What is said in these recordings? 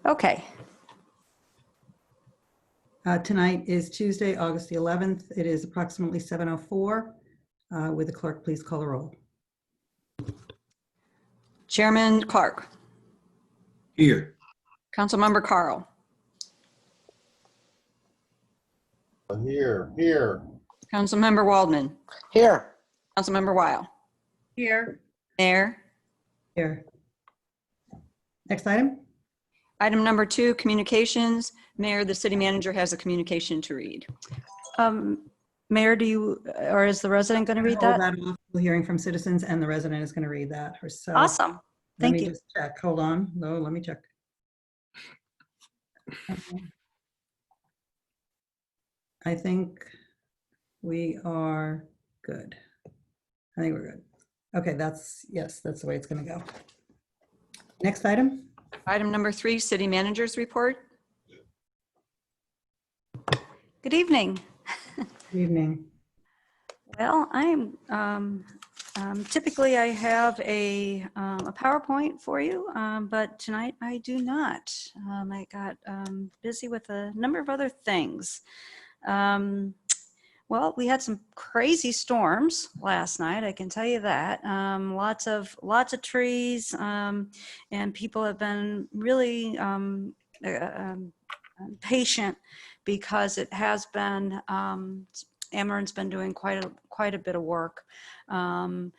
Okay. Tonight is Tuesday, August the 11th. It is approximately 7:04. Would the clerk please call the roll? Chairman Clark. Here. Councilmember Carl. Here. Councilmember Waldman. Here. Councilmember Weil. Here. Mayor. Here. Next item. Item number 2, communications. Mayor, the city manager has a communication to read. Mayor, do you, or is the resident going to read Hold that? off. We're hearing from citizens and the resident is going to read that herself. Awesome. Thank Let you. me just check. Hold on. No, let me check. I think we are good. I think we're good. Okay, yes, that's the way it's going to go. Next item. Item number 3, city manager's report. Good evening. Good evening. Well, typically I have a PowerPoint for you, but tonight I do not. I got busy with a number of other things. Well, we had some crazy storms last night, I can tell you that. Lots of trees, and people have been really patient because it has been, Ameren's been doing quite a bit of work. For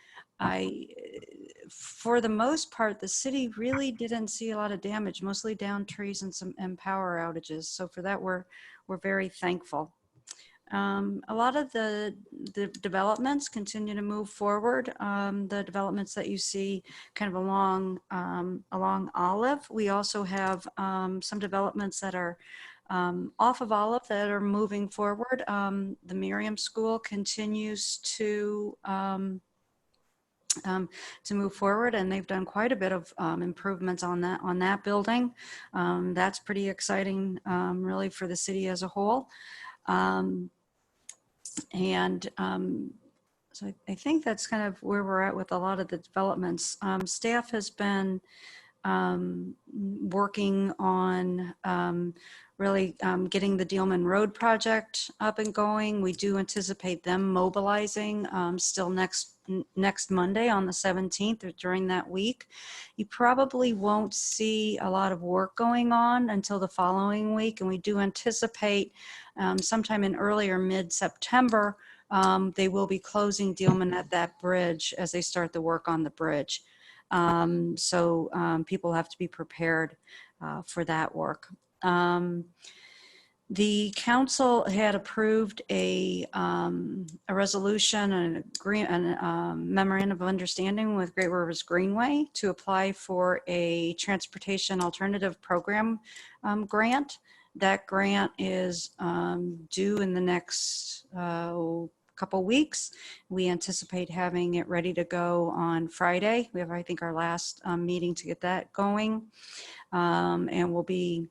the most part, the city really didn't see a lot of damage, mostly down trees and power outages. So for that, we're very thankful. A lot of the developments continue to move forward. The developments that you see kind of along Olive. We also have some developments that are off of Olive that are moving forward. The Miriam School continues to move forward, and they've done quite a bit of improvements on that building. That's pretty exciting, really, for the city as a whole. So I think that's kind of where we're at with a lot of the developments. Staff has been working on really getting the Dealman Road project up and going. We do anticipate them mobilizing still next Monday on the 17th or during that week. You probably won't see a lot of work going on until the following week, and we do anticipate sometime in early or mid-September they will be closing Dealman at that bridge as they start the work on the bridge. So people have to be prepared for that work. The council had approved a resolution and a memorandum of understanding with Great Rivers Greenway to apply for a transportation alternative program grant. That grant is due in the next couple weeks. We anticipate having it ready to go on Friday. We have, I think, our last meeting to get that going. And we'll be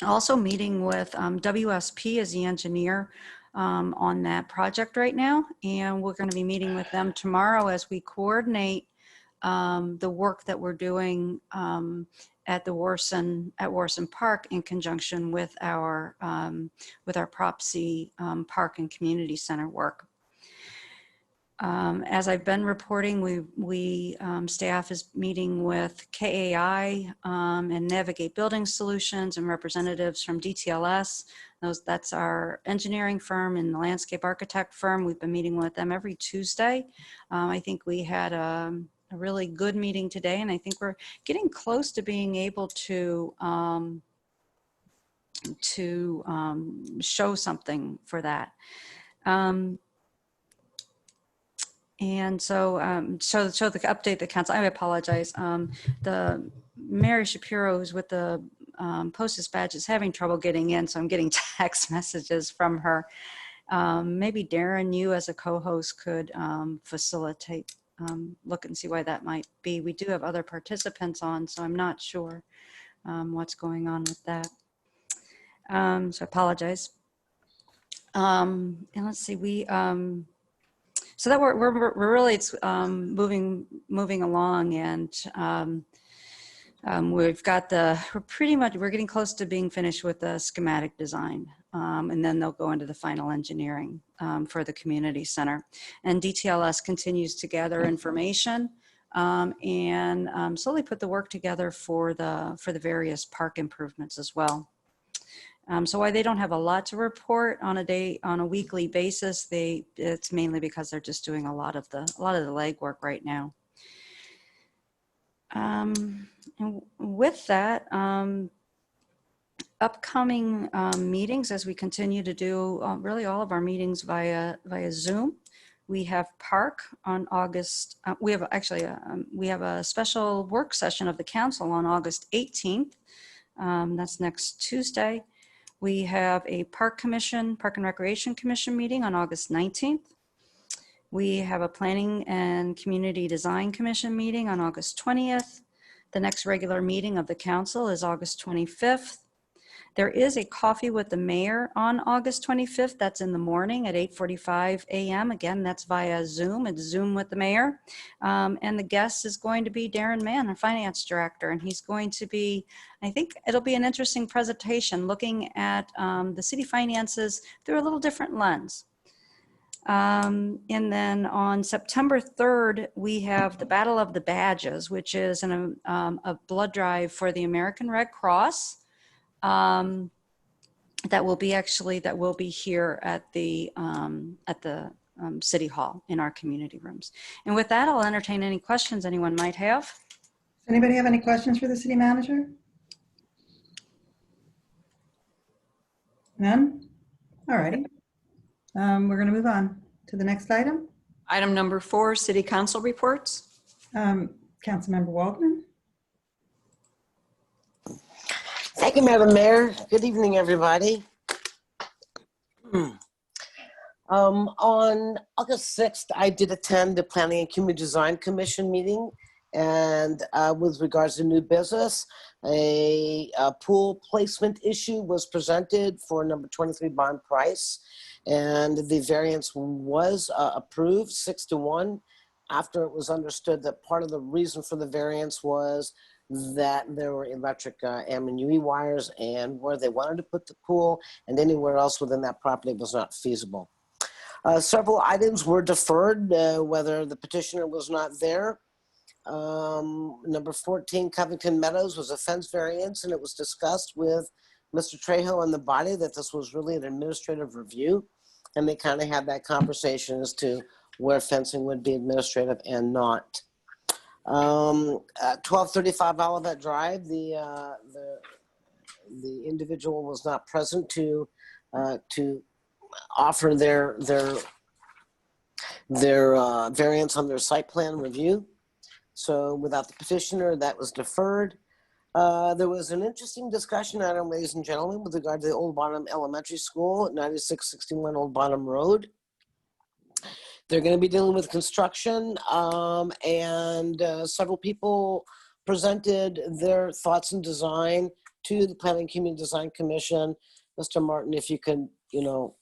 also meeting with WSP as the engineer on that project right now. And we're going to be meeting with them tomorrow as we coordinate the work that we're doing at Warson Park in conjunction with our Prop C Park and Community Center work. As I've been reporting, we staff is meeting with KAI and Navigate Building Solutions and representatives from DTLS. That's our engineering firm and the landscape architect firm. We've been meeting with them every Tuesday. I think we had a really good meeting today, and I think we're getting close to being able to show something for that. And so, so the update the council, I apologize. The Mary Shapiro, who's with the Post Dispatch, is having trouble getting in, so I'm getting text messages from her. Maybe Darren, you as a co-host could facilitate, look and see why that might be. We do have other participants on, so I'm not sure what's going on with that. So I apologize. And let's see, so that we're really moving along, and We're getting close to being finished with the schematic design. And then they'll go into the final engineering for the community center. And DTLS continues to gather information and slowly put the work together for the various park improvements as well. So while they don't have a lot to report on a weekly basis, it's mainly because they're just doing a lot of the legwork right now. And with that, upcoming meetings, as we continue to do really all of our meetings via Zoom. We have Park on August. We have a special work session of the council on August 18th. That's next Tuesday. We have a Park and Recreation Commission meeting on August 19th. We have a Planning and Community Design Commission meeting on August 20th. The next regular meeting of the council is August 25th. There is a coffee with the mayor on August 25th. That's in the morning at 8:45 a.m. Again, that's via Zoom. It's Zoom with the mayor. And the guest is going to be Darren Mann, our finance director. And he's going to be, I think it'll be an interesting presentation looking at the city finances through a little different lens. And then on September 3rd, we have the Battle of the Badges, which is a blood drive for the American Red Cross. That will be here at the City Hall in our community rooms. And with that, I'll entertain any questions anyone might have. Does anybody have any questions for the city manager? None? All righty. We're going to move on to the next item. Item number 4, City Council reports. Councilmember Waldman. Thank you, Madam Mayor. Good evening, everybody. On August 6th, I did attend the Planning and Community Design Commission meeting, and with regards to new business, a pool placement issue was presented for number 23 Bond Price, and the variance was approved 6-1 after it was understood that part of the reason for the variance was that there were electric M&UE wires, and where they wanted to put the pool and anywhere else within that property was not feasible. Several items were deferred, whether the petitioner was not there. Number 14, Covington Meadows was a fence variance, and it was discussed with Mr. Trejo and the body that this was really an administrative review, and they kind of had that conversation as to where fencing would be administrative and not. 1235 Olivet Drive, the individual was not present to offer their variance on their site plan review. So without the petitioner, that was deferred. There was an interesting discussion item, ladies and gentlemen, with regard to the Old Bottom Elementary School at 9661 Old Bottom Road. They're going to be dealing with construction, and several people presented their thoughts and design to the Planning and Community Design Commission. Mr. Martin, if you can,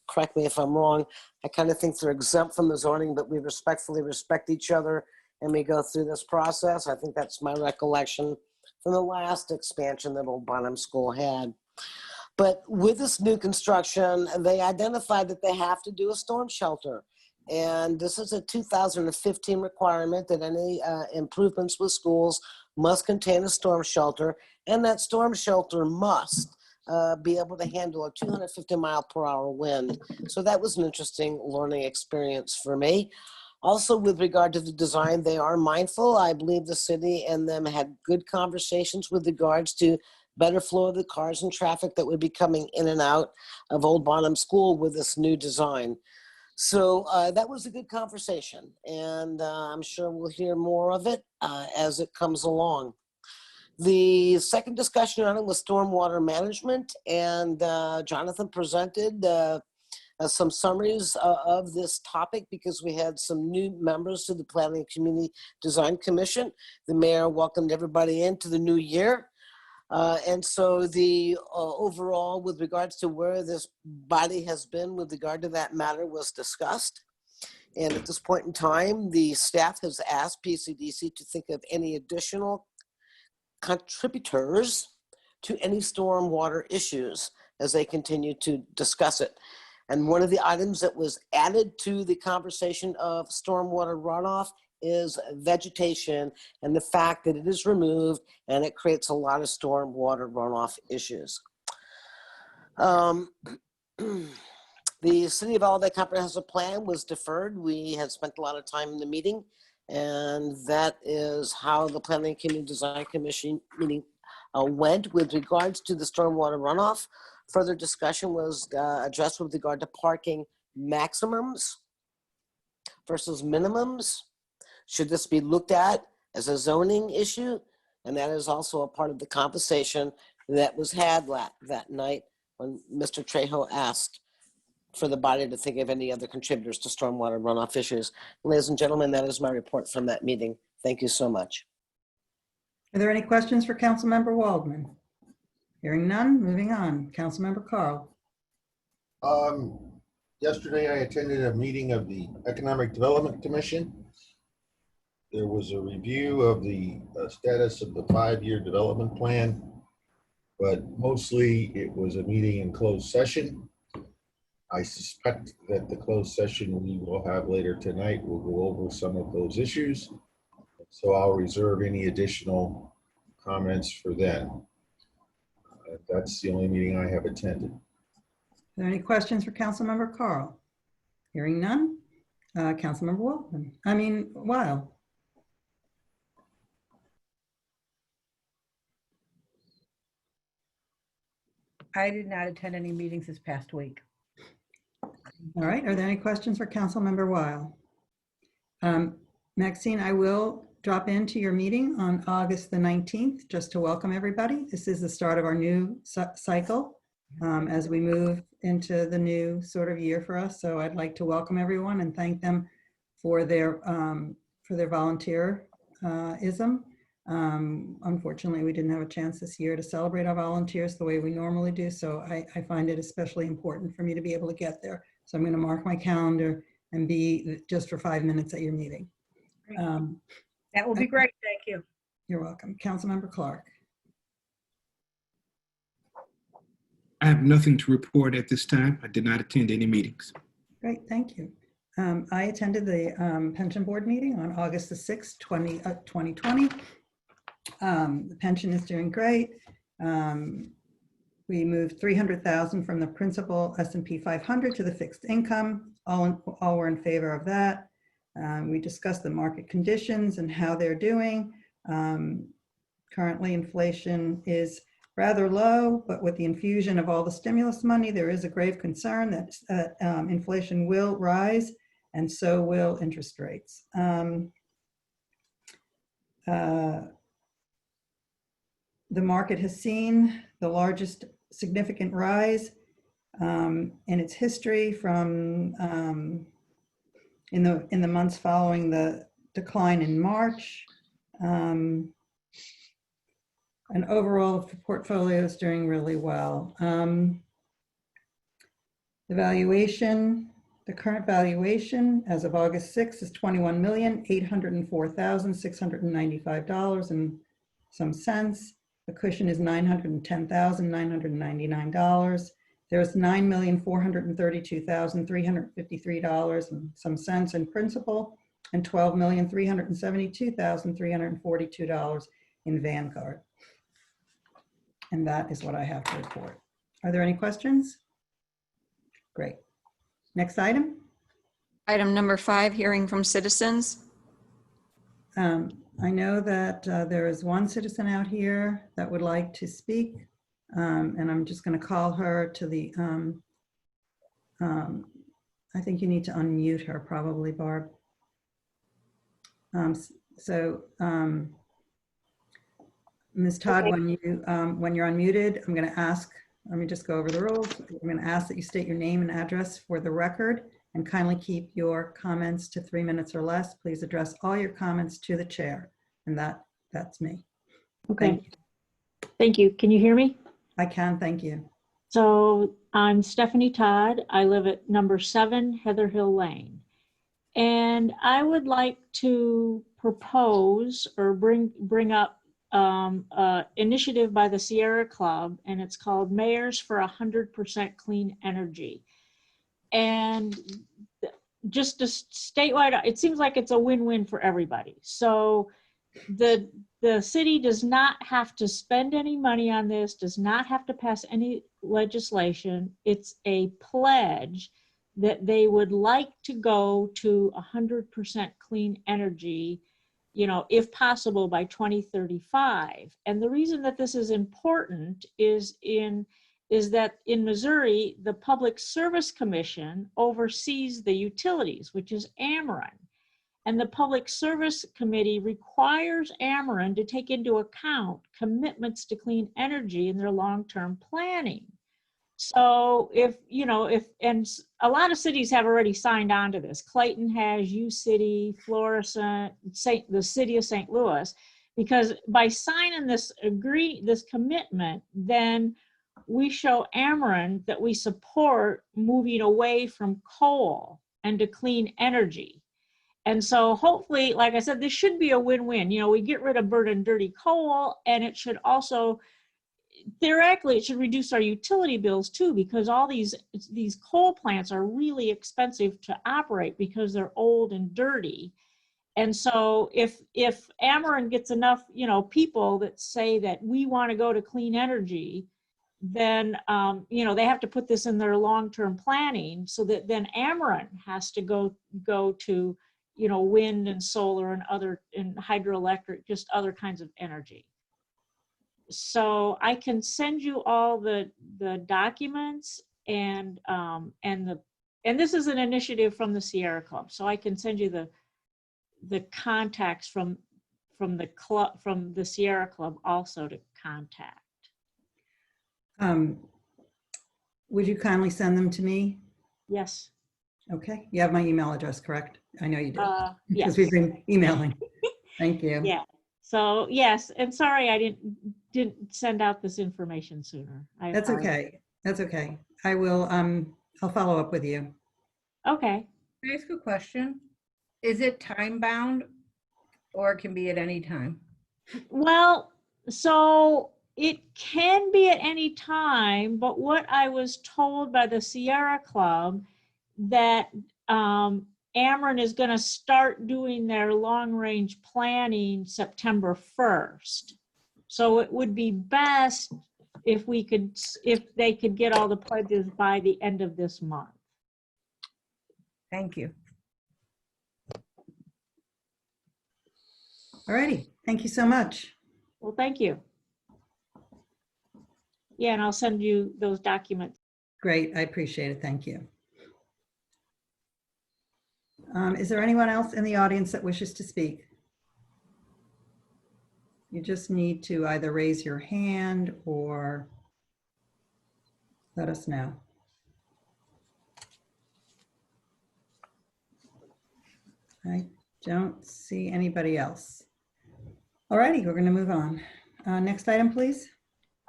correct me if I'm wrong. I kind of think they're exempt from the zoning, but we respectfully respect each other and we go through this process. I think that's my recollection from the last expansion that Old Bottom School had. But with this new construction, they identified that they have to do a storm shelter. And this is a 2015 requirement that any improvements with schools must contain a storm shelter, and that storm shelter must be able to handle a 250-mile-per-hour wind. So that was an interesting learning experience for me. Also, with regard to the design, they are mindful. I believe the city and them had good conversations with regards to better flow of the cars and traffic that would be coming in and out of Old Bottom School with this new design. So that was a good conversation, and I'm sure we'll hear more of it as it comes along. The second discussion item was stormwater management, and Jonathan presented some summaries of this topic because we had some new members to the Planning and Community Design Commission. The mayor welcomed everybody into the new year. And so the overall, with regards to where this body has been with regard to that matter, was discussed. And at this point in time, the staff has asked PCDC to think of any additional contributors to any stormwater issues as they continue to discuss it. And one of the items that was added to the conversation of stormwater runoff is vegetation and the fact that it is removed and it creates a lot of stormwater runoff issues. The City of Holiday Comprehensive Plan was deferred. We had spent a lot of time in the meeting, and that is how the Planning and Community Design Commission meeting went with regards to the stormwater runoff. Further discussion was addressed with regard to parking maximums versus minimums. Should this be looked at as a zoning issue? And that is also a part of the conversation that was had that night when Mr. Trejo asked for the body to think of any other contributors to stormwater runoff issues. Ladies and gentlemen, that is my report from that meeting. Thank you so much. Are there any questions for Councilmember Waldman? Hearing none, moving on. Councilmember Carl. Yesterday, I attended a meeting of the Economic Development Commission. There was a review of the status of the 5-year development plan, but mostly it was a meeting in closed session. I suspect that the closed session we will have later tonight will go over some of those issues. So I'll reserve any additional comments for then. That's the only meeting I have attended. Are there any questions for Councilmember Carl? Hearing none. Councilmember Weil. I did not attend any meetings this past week. All right, are there any questions for Councilmember Weil? Maxine, I will drop into your meeting on August the 19th just to welcome everybody. This is the start of our new cycle as we move into the new sort of year for us. So I'd like to welcome everyone and thank them for their volunteerism. Unfortunately, we didn't have a chance this year to celebrate our volunteers the way we normally do. So I find it especially important for me to be able to get there. So I'm going to mark my calendar and be just for 5 minutes at your meeting. That will be great. Thank you. You're welcome. Councilmember Clark. I have nothing to report at this time. I did not attend any meetings. Great, thank you. I attended the pension board meeting on August the 6th, 2020. The pension is doing great. We moved $300,000 from the principal S&P 500 to the fixed income. All were in favor of that. We discussed the market conditions and how they're doing. Currently, inflation is rather low, but with the infusion of all the stimulus money, there is a grave concern that inflation will rise, and so will interest rates. The market has seen the largest significant rise in its history from in the months following the decline in March. And overall, the portfolio is doing really well. The valuation, the current valuation as of August 6th is $21,804,695 and some cents. The cushion is $910,999. There's $9,432,353 and some cents in principal, and $12,372,342 in Vanguard. And that is what I have to report. Are there any questions? Great. Next item. Item number 5, hearing from citizens. I know that there is one citizen out here that would like to speak, and I'm just going to call her to the, I think you need to unmute her probably, Barb. Ms. Todd, when you're unmuted, I'm going to ask, let me just go over the rules. I'm going to ask that you state your name and address for the record and kindly keep your comments to 3 minutes or less. Please address all your comments to the chair, and that's me. Okay. Thank you. Can you hear me? I can, thank you. So I'm Stephanie Todd. I live at number 7 Heather Hill Lane. And I would like to propose or bring up initiative by the Sierra Club, and it's called Mayors for 100% Clean Energy. And just statewide, it seems like it's a win-win for everybody. So the city does not have to spend any money on this, does not have to pass any legislation. It's a pledge that they would like to go to 100% clean energy, you know, if possible by 2035. And the reason that this is important is that in Missouri, the Public Service Commission oversees the utilities, which is Ameren. And the Public Service Committee requires Ameren to take into account commitments to clean energy in their long-term planning. So and a lot of cities have already signed on to this. Clayton has, U-City, Florissant, the city of St. Louis, because by signing this commitment, then we show Ameren that we support moving away from coal and to clean energy. And so hopefully, like I said, this should be a win-win. You know, we get rid of burning dirty coal, and it should also, theoretically, it should reduce our utility bills too, because all these coal plants are really expensive to operate because they're old and dirty. And so if Ameren gets enough, you know, people that say that we want to go to clean energy, then, you know, they have to put this in their long-term planning, so that then Ameren has to go to, you know, wind and solar and hydroelectric, just other kinds of energy. So I can send you all the documents, and this is an initiative from the Sierra Club. So I can send you the contacts from the Sierra Club also to contact. Would you kindly send them to me? Yes. Okay, you have my email address, correct? I know you do, Yes. because we've been emailing. Thank you. Yeah. So yes, and sorry I didn't send out this information sooner. That's okay. That's okay. I will, I'll follow up with you. Okay. Can I ask a question? Is it time bound or it can be at any time? Well, So it can be at any time, but what I was told by the Sierra Club, that Ameren is going to start doing their long-range planning September 1st. So it would be best if they could get all the pledges by the end of this month. Thank you. All righty. Thank you so much. Well, thank you. Yeah, and I'll send you those documents. Great. I appreciate it. Thank you. Is there anyone else in the audience that wishes to speak? You just need to either raise your hand or let us know. I don't see anybody else. All righty, we're going to move on. Next item, please.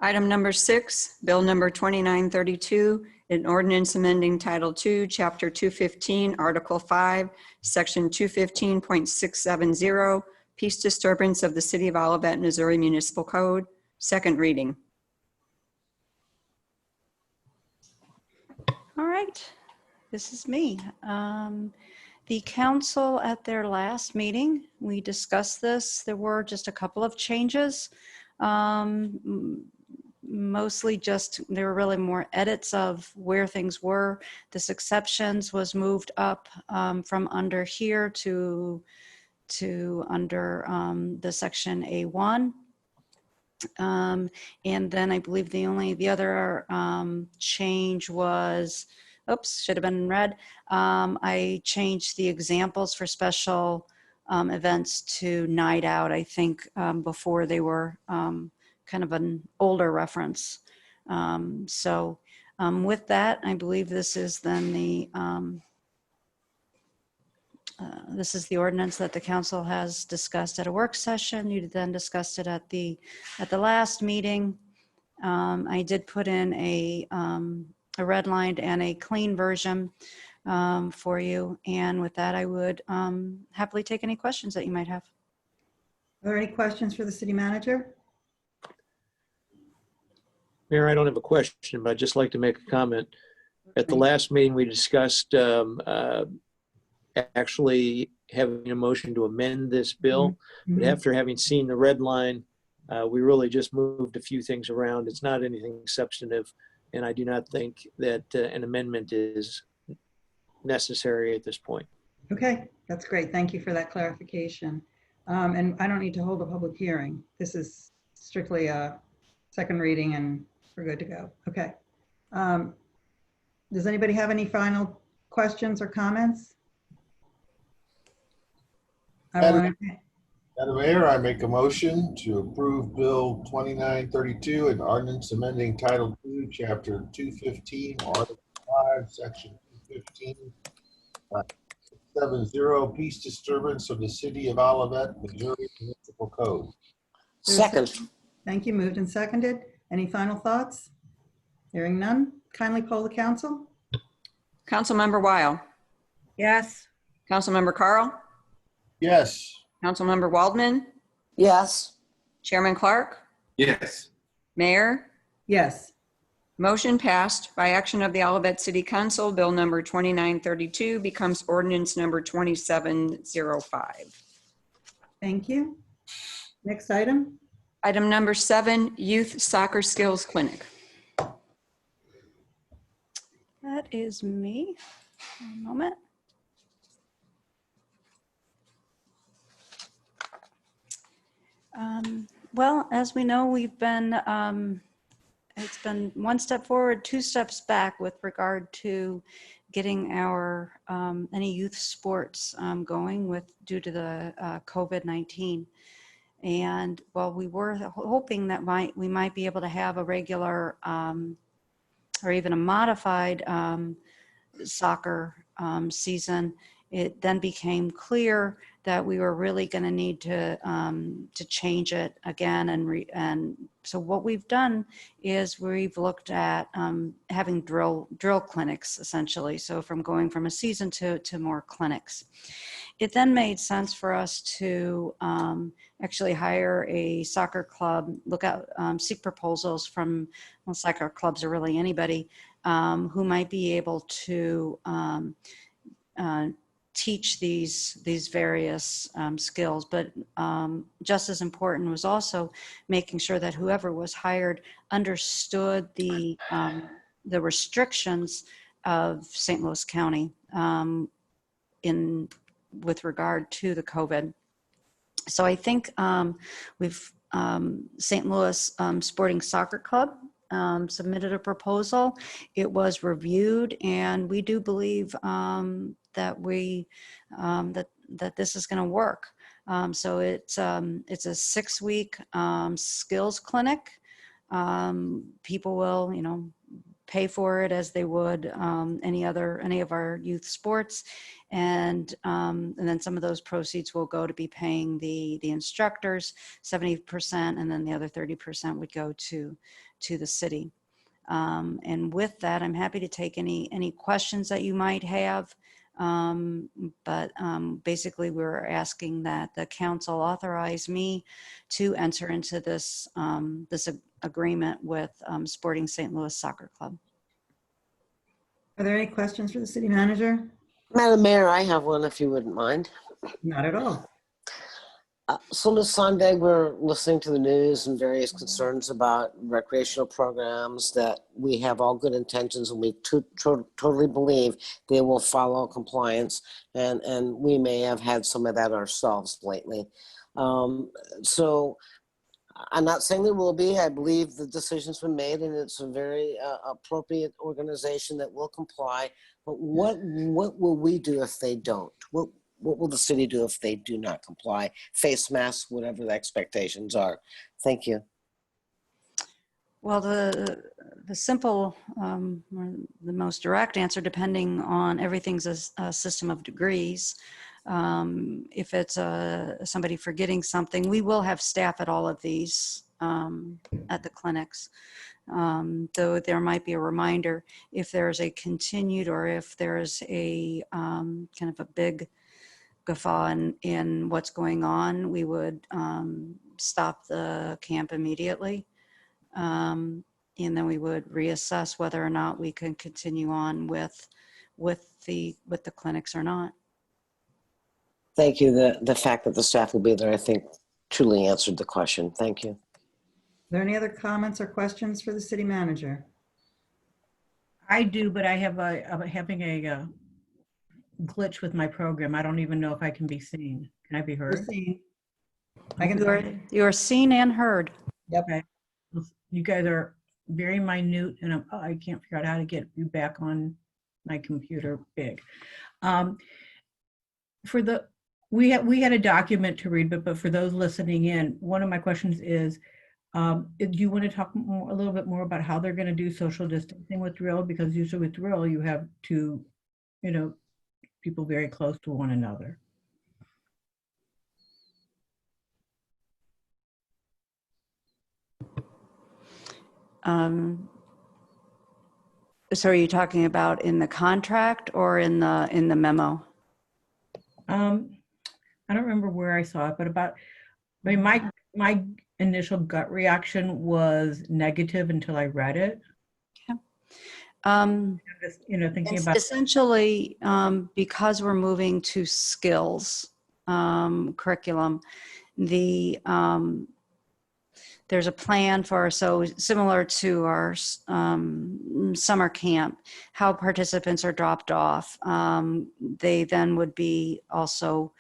Item number 6, Bill number 2932, an ordinance amending Title II, Chapter 215, Article 5, Section 215.670, Peace Disturbance of the City of Olivet, Missouri Municipal Code, second reading. All right, this is me. The council at their last meeting, we discussed this. There were just a couple of changes. Mostly just, there were really more edits of where things were. This exceptions was moved up from under here to under the section A1. And then I believe the other change was, oops, should have been in red. I changed the examples for special events to night out. I think before they were kind of an older reference. With that, I believe this is then this is the ordinance that the council has discussed at a work session. You then discussed it at the last meeting. I did put in a redlined and a clean version for you. And with that, I would happily take any questions that you might have. Are there any questions for the city manager? Mayor, I don't have a question, but I'd just like to make a comment. At the last meeting, we discussed actually having a motion to amend this bill. But Mhm. after having seen the red line, we really just moved a few things around. It's not anything substantive. And I do not think that an amendment is necessary at this point. Okay, that's great. Thank you for that clarification. And I don't need to hold a public hearing. This is strictly a second reading and we're good to go. Okay. Does anybody have any final questions or comments? I Madam want Madam Mayor, I make a motion to approve Bill 2932, an ordinance amending Title II, Chapter 215, Article 5, Section 215, 70, peace disturbance of the city of Olivet, Missouri Municipal Code. Second. Thank you. Moved and seconded. Any final thoughts? Hearing none, kindly poll the council. Councilmember Weil, Yes. Councilmember Carl, Yes. Councilmember Waldman, Yes. Chairman Clark, Yes. Mayor. Yes. Motion passed. By action of the Olivet City Council, Bill number 2932 becomes ordinance number 2705. Thank you. Next item. Item number 7, Youth Soccer Skills Clinic. That is me. One moment. Well, as we know, we've been, it's been one step forward, two steps back with regard to getting our, any youth sports going with, due to the COVID-19. And while we were hoping that we might be able to have a regular or even a modified soccer season, it then became clear that we were really going to need to change it again. And so what we've done is we've looked at having drill clinics, essentially. So from going from a season to more clinics. It then made sense for us to actually hire a soccer club, seek proposals from, well, soccer clubs or really anybody who might be able to teach these various skills. But just as important was also making sure that whoever was hired understood the restrictions of St. Louis County with regard to the COVID. So I think we've St. Louis Sporting Soccer Club submitted a proposal. It was reviewed, and we do believe that this is going to work. So it's a 6-week skills clinic. People will, pay for it as they would any of our youth sports, and then some of those proceeds will go to be paying the instructors 70%, and then the other 30% would go to the city. And with that, I'm happy to take any questions that you might have. But basically, we're asking that the council authorize me to enter into this agreement with Sporting St. Louis Soccer Club. Are there any questions for the city manager? Madam Mayor, I have one if you wouldn't mind. Not at all. So Ms. Sondag, we're listening to the news and various concerns about recreational programs that we have all good intentions, and we totally believe they will follow compliance, and we may have had some of that ourselves lately. So I'm not saying there will be. I believe the decision's been made, and it's a very appropriate organization that will comply. But what will we do if they don't? What will the city do if they do not comply? Face masks, whatever the expectations are. Thank you. Well, the simple, or the most direct answer, depending on everything's a system of degrees. If it's somebody forgetting something, we will have staff at all of these at the clinics. Though there might be a reminder if there's a continued, or if there's a kind of a big guffaw in what's going on, we would stop the camp immediately. And then we would reassess whether or not we can continue on with the clinics or not. Thank you. The fact that the staff will be there, I think, truly answered the question. Thank you. Are there any other comments or questions for the city manager? I do, but I'm having a glitch with my program. I don't even know if I can be seen. Can I be You're heard? seen. I can. You are seen and heard. Okay. You guys are very minute, and I can't figure out how to get you back on my computer big. We had a document to read, but for those listening in, one of my questions is, do you want to talk a little bit more about how they're going to do social distancing with drill? Because usually with drill, you have two, people very close to one another. So are you talking about in the contract or in the memo? I don't remember where I saw it, but my initial gut reaction was negative until I read it. Um, Just, thinking about Essentially, because we're moving to skills curriculum, there's a plan for, so similar to our summer camp, how participants are dropped off. They then would be also,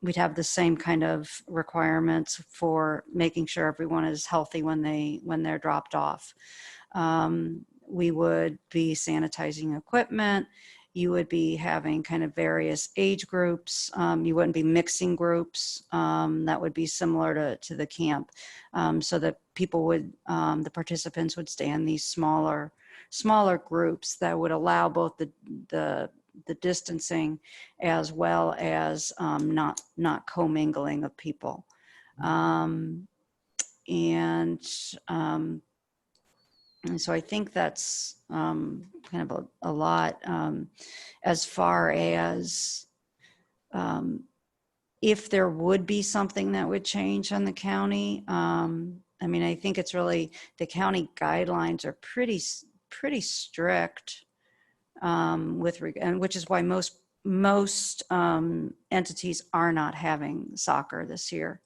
we'd have the same kind of requirements for making sure everyone is healthy when they're dropped off. We would be sanitizing equipment. You would be having kind of various age groups. You wouldn't be mixing groups. That would be similar to the camp, so that people would, the participants would stay in these smaller groups that would allow both the distancing as well as not commingling of people. And so I think that's kind of a lot as far as if there would be something that would change on the county. I mean, I think it's really, the county guidelines are pretty strict and which is why most entities are not having soccer this year.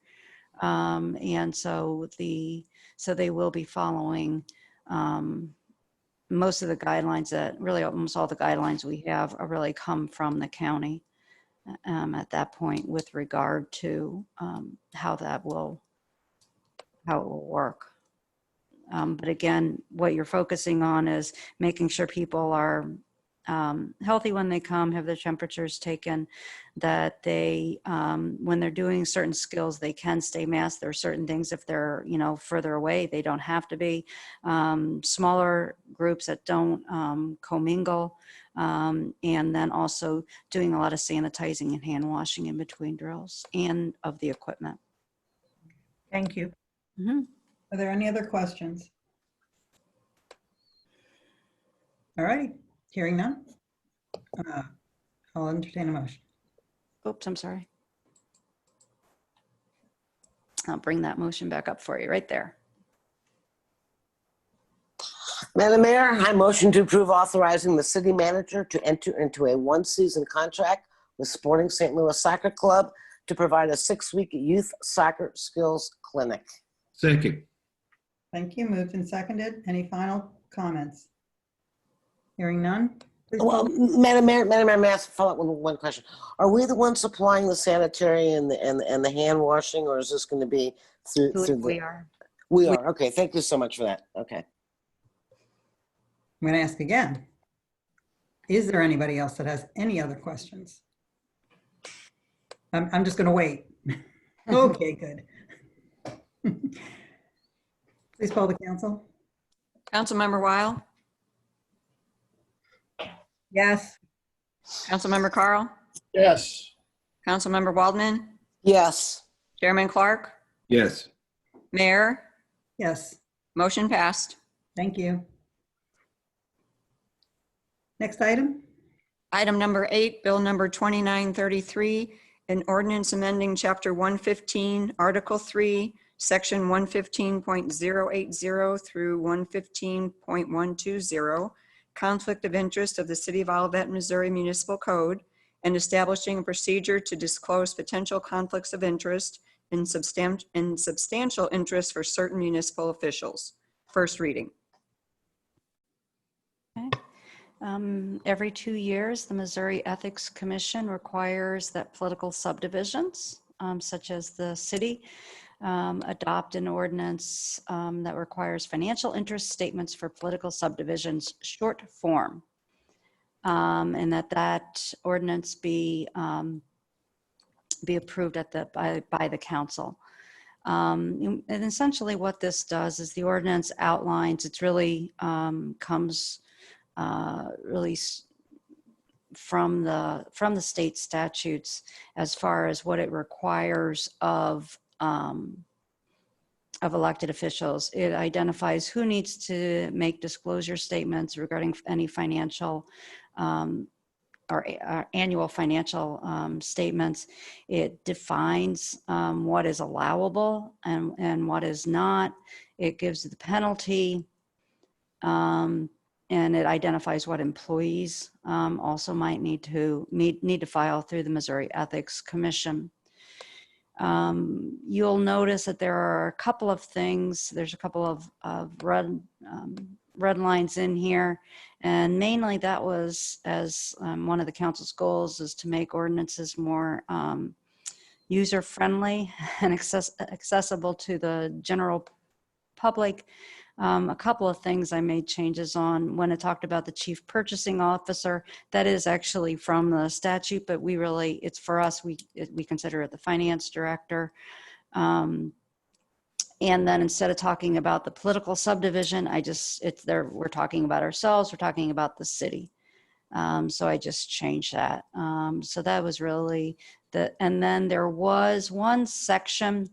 And so they will be following most of the guidelines that really almost all the guidelines we have are really come from the county at that point with regard to how it will work. But again, what you're focusing on is making sure people are healthy when they come, have their temperatures taken, that they, when they're doing certain skills, they can stay masked. There are certain things, if they're, further away, they don't have to be. Smaller groups that don't commingle, and then also doing a lot of sanitizing and hand washing in between drills and of the equipment. Thank you. Mm-hmm. Are there any other questions? All right, hearing none. I'll entertain a motion. Oops, I'm sorry. I'll bring that motion back up for you right there. Madam Mayor, I motion to approve authorizing the city manager to enter into a one-season contract with Sporting St. Louis Soccer Club to provide a 6-week youth soccer skills clinic. Second. Thank you. Moved and seconded. Any final comments? Hearing none. Please Well, poll. Madam Mayor, may I ask follow up with one question? Are we the ones supplying the sanitary and the hand washing, or is this going to be through the? We are. We are. Okay. Thank you so much for that. Okay. I'm going to ask again. Is there anybody else that has any other questions? I'm just going to wait. Okay, good. Please poll the council. Councilmember Weil, Yes. Councilmember Carl, Yes. Councilmember Waldman, Yes. Chairman Clark, Yes. Mayor, Yes, motion passed. thank you. Next item. Item number 8, bill number 2933, an ordinance amending chapter 115, article 3, Section 115.080 through 115.120, conflict of interest of the City of Olivet, Missouri Municipal Code, and establishing a procedure to disclose potential conflicts of interest in substantial interest for certain municipal officials. First reading. Every 2 years, the Missouri Ethics Commission requires that political subdivisions, such as the city, adopt an ordinance that requires financial interest statements for political subdivisions, short form, and that ordinance be approved by the council. And essentially, what this does is the ordinance outlines. It's really comes really from the state statutes as far as what it requires of elected officials. It identifies who needs to make disclosure statements regarding any financial or annual financial statements. It defines what is allowable and what is not. It gives the penalty. And it identifies what employees also might need to file through the Missouri Ethics Commission. You'll notice that there are a couple of things. There's a couple of red lines in here, and mainly that was as one of the council's goals is to make ordinances more user-friendly and accessible to the general public. A couple of things I made changes on when it talked about the chief purchasing officer. That is actually from the statute, but it's for us, we consider it the finance director. And then instead of talking about the political subdivision, we're talking about ourselves, we're talking about the city. So I just changed that. So that was really and then there was one section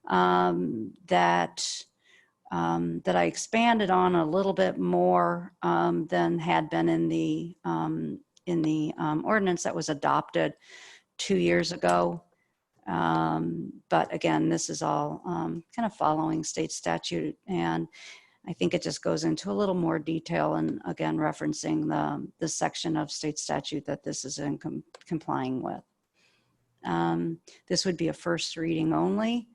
that I expanded on a little bit more than had been in the ordinance that was adopted 2 years ago. But again, this is all kind of following state statute, and I think it just goes into a little more detail and again referencing the section of state statute that this is in complying with. This would be a first reading only.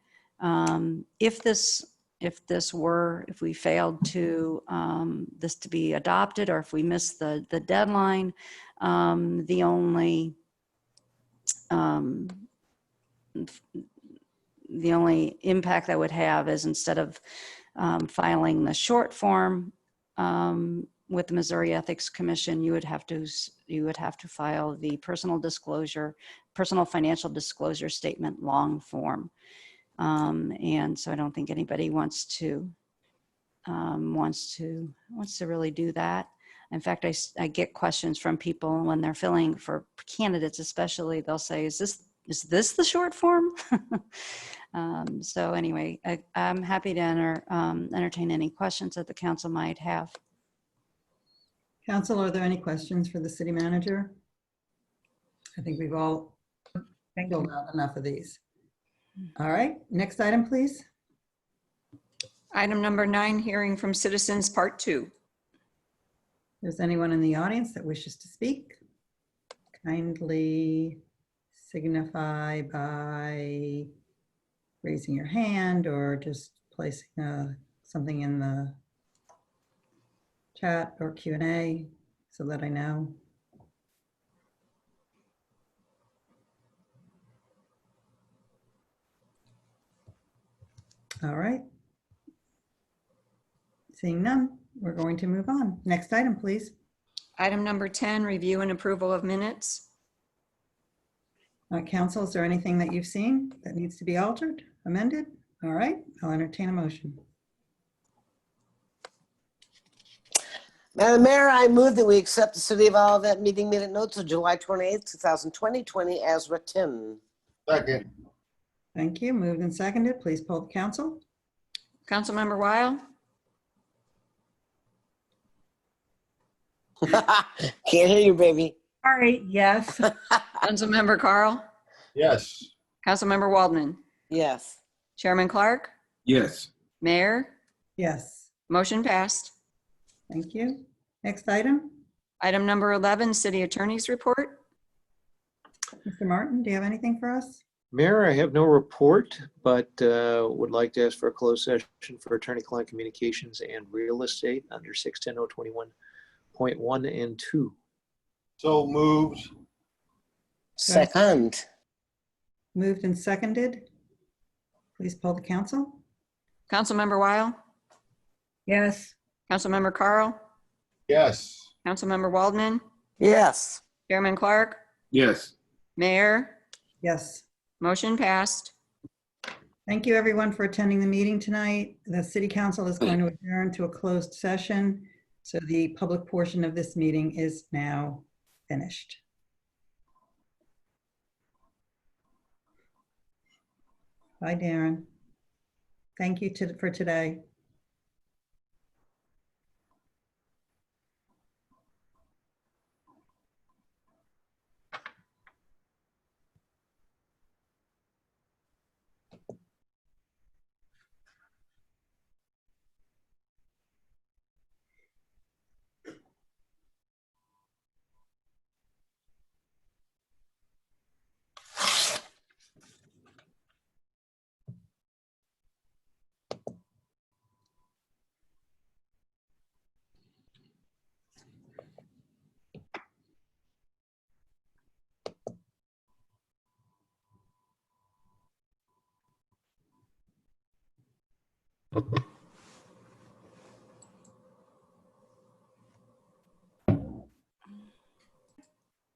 If we failed to this to be adopted, or if we missed the deadline, the only impact that would have is instead of filing the short form with the Missouri Ethics Commission, you would have to file the personal financial disclosure statement long form. And so I don't think anybody wants to really do that. In fact, I get questions from people when they're filling for candidates, especially. They'll say, "Is this the short form?" So anyway, I'm happy to entertain any questions that the council might have. Council, are there any questions for the city manager? I think we've all filled out enough of these. All right, next item, please. Item number 9, hearing from citizens, part 2. If there's anyone in the audience that wishes to speak, kindly signify by raising your hand or just placing something in the chat or Q&A so that I know. All right. Seeing none, we're going to move on. Next item, please. Item number 10, review and approval of minutes. Council, is there anything that you've seen that needs to be altered, amended? All right, I'll entertain a motion. Madam Mayor, I move that we accept the City of Olivet meeting minute notes of July 28th, 2020 as written. Second. Thank you. Moved and seconded. Please poll the council. Councilmember Weil, Can't hear you, baby. Sorry, yes. Councilmember Carl, Yes. Councilmember Waldman, Yes. Chairman Clark, Yes. Mayor, Yes, motion passed. thank you. Next item. Item number 11, City Attorney's Report. Mr. Martin, do you have anything for us? Mayor, I have no report, but would like to ask for a closed session for attorney-client communications and real estate under 610-021.1 and 2. So moved. Second. Moved and seconded. Please poll the council. Councilmember Weil, Yes. Councilmember Carl, Yes. Councilmember Waldman, Yes. Chairman Clark, Yes. Mayor, Yes. motion passed. Thank you, everyone, for attending the meeting tonight. The city council is going to adjourn to a closed session. So the public portion of this meeting is now finished. Bye, Darren. Thank you for today.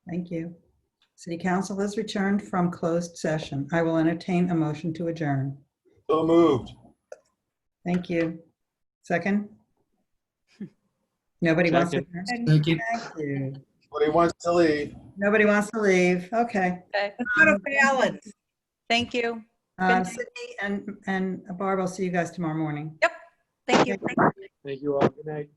Thank you. City council has returned from closed session. I will entertain a motion to adjourn. So moved. Thank you. Second? Nobody wants to. Second. Thank you. Thank you. Nobody wants to leave. Nobody wants to leave. Okay. Okay. Let's go to balance. Thank you. Sydney and Barb, I'll see you guys tomorrow morning. Thank you. Thank you all. Good night.